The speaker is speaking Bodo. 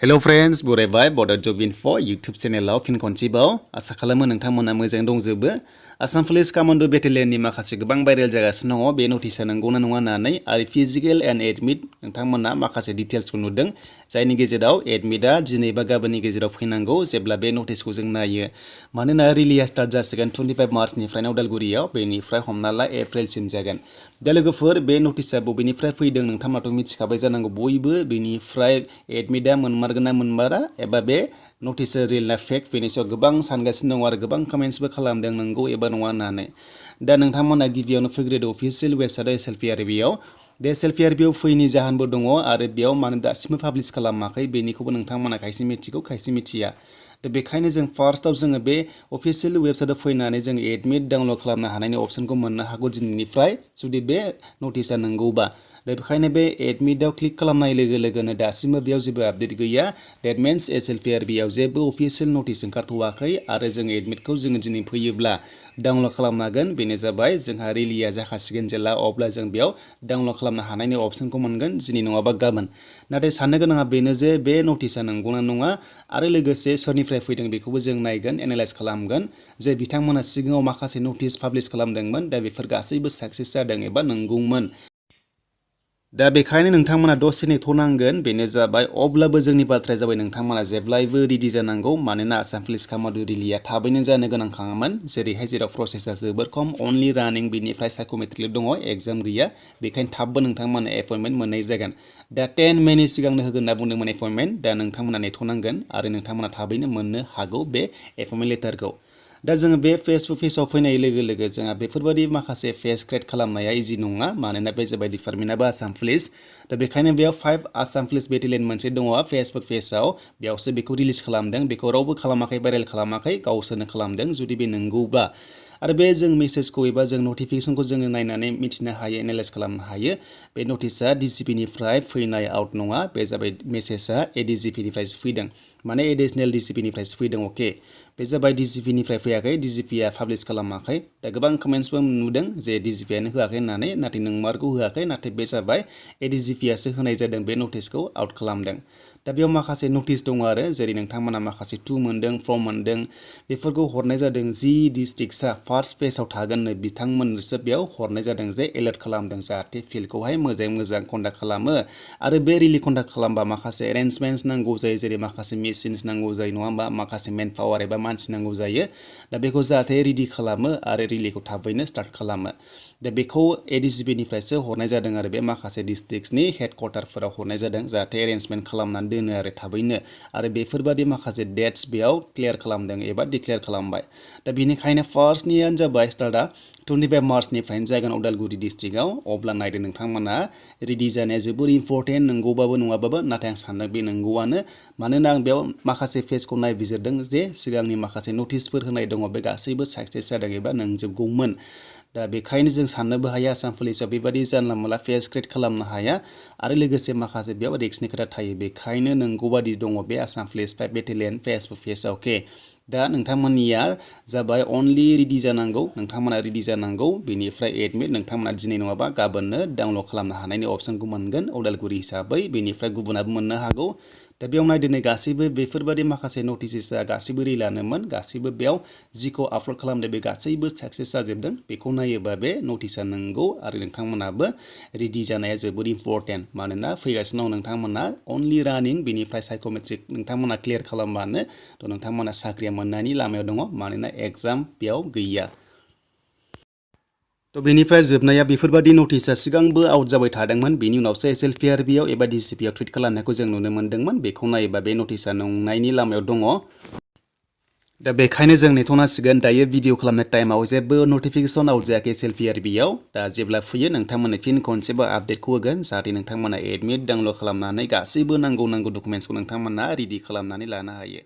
Hello friends, बरायबाय Bodo Job Info YouTube चेनेलाव फिन खनसेबाव आसा खालामो नोंथांमोना मोजाङै दंजोबो। Assam Police Commando Battalion नि माखासे गोबां भाइरेल जागासिनो दङ बे नटिसआ नंगौना नङा होननानै आरो फिजिकेल एन्ड एडमिट नोंथांमोना माखासे डिटेल्सखौ नुदों जायनि गेजेराव एडमिटआ दिनै बा गाबोननि गेजेराव फैनांगौ जेब्ला बे नटिसखौ जों नायो मानोना रिलिया स्टार्ट जासिगोन 25 मार्चनिफ्राय उदालगुरियाव बेनिफ्राय हमना ला एप्रिलसिम जागोन। दा लोगोफोर बे नटिसआ बबेनिफ्राय फैदों नोंथांमोनाथ' मिथिखाबाय जानांगौ बयबो बेनिफ्राय एडमिटआ मोनमारगोन ना मोनमारा एबा बे नटिसआ रियेल ना फेक बेनि सायाव गोबां सानगासिनो दङ आरो गोबां कमेन्ट्सबो खालामदों नंगौ एबा नङा होननानै। दा नोंथांमोना गिबियावनो फैग्रोदो अफिसियेल वेबसाइट SLPRBआव बे SLPRBआव फैनि जाहोनबो दङ आरो बेयाव मानो दासिमबो पाब्लिश खालामाखै बेनिखौबो नोंथांमोना खायसे मिथिगौ खायसे मिथिया। दा बेखायनो जों फार्स्टआव जोङो बे अफिसियेल वेबसाइटआव फैनानै जों एडमिट डाउनलड खालामनो हानायनि अपसनखौ मोननो हागौ दिनैनिफ्राय जुदि बे नटिसआ नंगौबा। दा बेखायनो बे एडमिटआव क्लिक खालामनाय लोगो लोगोनो दासिमबो बेयाव जेबो आपडेट गैया। डेट मिन्स SLPRBआव जेबो अफिसियेल नटिस ओंखारथ'वाखै आरो जों एडमिटखौ जोङो दिनै फैयोब्ला डाउनलड खालामनो हागोन बेनो जाबाय जोंहा रिलिया जाखासिगोन जेला अब्ला जों बेयाव डाउनलड खालामनो हानायनि अपसनखौ मोनगोन दिनै नङाबा गाबोन। नाथाय साननो गोनाङा बेनो जे बे नटिसआ नंगौना नङा आरो लोगोसे सोरनिफ्राय फैदों बेखौबो जों नायगोन एनालाइज खालामगोन जे बिथांमोना सिगाङाव माखासे नटिस पाब्लिश खालामदोंमोन दा बेफोर गासैबो साक्सेस जादों एबा नंगौमोन। दा बेखायनो नोंथांमोना दसे नेथ'नांगोन बेनो जाबाय अब्लाबो जोंनि बाथ्राया जाबाय नोंथांमोना जेब्लायबो रेडि जानांगौ मानोना आसाम पुलिस कमान्ड' रिलिया थाबैनो जानो गोनांखामोन जेरैहाय जेराव प्रसेसा जोबोर खम अनलि रानिं बेनिफ्राय साइक'मेट्रिकल' दङ एग्जाम गैया बेखायनो थाबबो नोंथांमोना एपइन्टमेन्ट मोननाय जागोन। दा 10 मेनि सिगांनो होगोन होनना बुंदोंमोन एपइन्टमेन्ट दा नोंथांमोना नेथ'नांगोन आरो नोंथांमोना थाबैनो मोननो हागौ बे एपइन्टमेन्ट लेटारखौ। दा जोङो बे फेस टु फेसआव फैनाय लोगो लोगो जोंहा बेफोरबायदि माखासे फेस क्रिएट खालामनाया इजि नङा मानोना बे जाबाय डिपार्टमेन्टआबो आसाम पुलिस। दा बेखायनो बेयाव 5 आसाम पुलिस बेटेलियन मोनसे दङ फेसबुक पेजआव बेयावसो बेखौ रिलिज खालामदों बेखौ रावबो खालामाखै भाइरेल खालामाखै गावसोरनो खालामदों जुदि बे नंगौबा आरो बे जों मेसेजखौ एबा जों नटिफिकेसनखौ जोङो नायनानै मिथिनो हायो एनालाइज खालामनो हायो बे नटिसआ DCPनिफ्राय फैनाय आउट नङा बे जाबाय मेसेजआ ADGPनिफ्रायसो फैदों माने एडिशनेल DCPनिफ्रायसो फैदों अके बे जाबाय DCPनिफ्राय फैयाखै DCPआ पाब्लिश खालामाखै। दा गोबां कमेन्ट्सबो नुदों जे DCPआनो होआखै होननानै नाथाय नंमारगौ होआखै नाथाय बे जाबाय ADGPआसो होनाय जादों बे नटिसखौ आउट खालामदों। दा बेयाव माखासे नटिस दङ आरो जेरै नोंथांमोना माखासे 2 मोनदों 4 मोनदों बेफोरखौ हरनाय जादों जि डिस्ट्रिक्टसा फार्स्ट पेजआव थागोननो बिथांमोननोसो बेयाव हरनाय जादों जे एलार्ट खालामदों जाहाथे फिल्डखौहाय मोजाङै मोजां कन्डाक्ट खालामो आरो बे रिलि कन्डाक्ट खालामबा माखासे एरेन्जमेन्ट्स नांगौ जायो जेरै माखासे मेसिन्स नांगौ जायो नङा होमबा माखासे मेन पावार एबा मानसि नांगौ जायो दा बेखौ जाहाथे रेडि खालामो आरो रिलिखौ थाबैनो स्टार्ट खालामो। दा बेखौ ADGPनिफ्रायसो हरनाय जादों आरो बे माखासे डिस्ट्रिक्टसनि हेडक्वार्टारफोराव हरनाय जादों जाहाथे एरेन्जमेन्ट खालामनानै दोनो आरो थाबैनो आरो बेफोरबादि माखासे डेट्स बेयाव क्लियार खालामदों एबा डिक्लेयार खालामबाय। दा बेनिखायनो फार्स्टनियानो जाबाय स्टार्टआ 25 मार्चनिफ्रायनो जागोन उदालगुरि डिस्ट्रिक्टआव अब्ला नायदो नोंथांमोना रेडि जानाया जोबोर इम्परटेन्ट नंगौबाबो नङाबाबो नाथाय आं सानो बे नंगौआनो मानोना आं बेयाव माखासे पेजखौ नायबिजिरदों जे सिगांनि माखासे नटिसफोर होनाय दङ बे गासैबो साक्सेस जादों एबा नंजोबगौमोन। दा बेखायनो जों साननोबो हाया आसाम पुलिसआव बेबादि जानला मोनला फेस क्रिएट खालामनो हाया आरो लोगोसे माखासे बेयाव रिस्कनि खोथा थायो बेखायनो नंगौबादि दङ बे आसाम पुलिस 5 बेटेलियन फेसबुक पेजआव अके। दा नोंथांमोननिया जाबाय अनलि रेडि जानांगौ नोंथांमोना रेडि जानांगौ बेनिफ्राय एडमिट नोंथांमोना दिनै नङाबा गाबोननो डाउनलड खालामनो हानायनि अपसनखौ मोनगोन उदालगुरि हिसाबै बेनिफ्राय गुबुनाबो मोननो हागौ। दा बेयाव नायदो नै गासैबो बेफोरबादि माखासे नटिसेसआ गासैबो रिलानोमोन गासैबो बेयाव जिखौ आपलड खालामदों बे गासैबो साक्सेस जाजोबदों बेखौ नायोबा बे नटिसआ नंगौ आरो नोंथांमोनाबो रेडि जानाया जोबोद इम्परटेन्ट मानोना फैगासिनो दं नोंथांमोना अनलि रानिं बेनिफ्राय साइक'मेट्रिक नोंथांमोना क्लियार खालामबानो थ' नोंथांमोना साख्रिया मोननायनि लामायाव दङ मानोना एग्जाम बेयाव गैया। थ' बेनिफ्राय जोबनाया बेफोरबादि नटिसआ सिगांबो आउट जाबाय थादोंमोन बेनि उनावसो SLPRBआव एबा DCPआव टुइट खालामनायखौ जों नुनो मोन्दोंमोन बेखौ नायोबा बे नटिसआ नंनायनि लामायाव दङ। दा बेखायनो जों नेथ'नांसिगोन दायो भिडिअ खालामनाय टाइमाव जेबो नटिफिकेसन आउट जायाखै SLPRBआव दा जेब्ला फैयो नोंथांमोननो फिन खनसेबो आपडेटखौ होगोन जाहाथे नोंथांमोना एडमिट डाउनलड खालामनानै गासैबो नांगौ डकुमेन्ट्सखौ नोंथांमोना रेडि खालामनानै लानो हायो।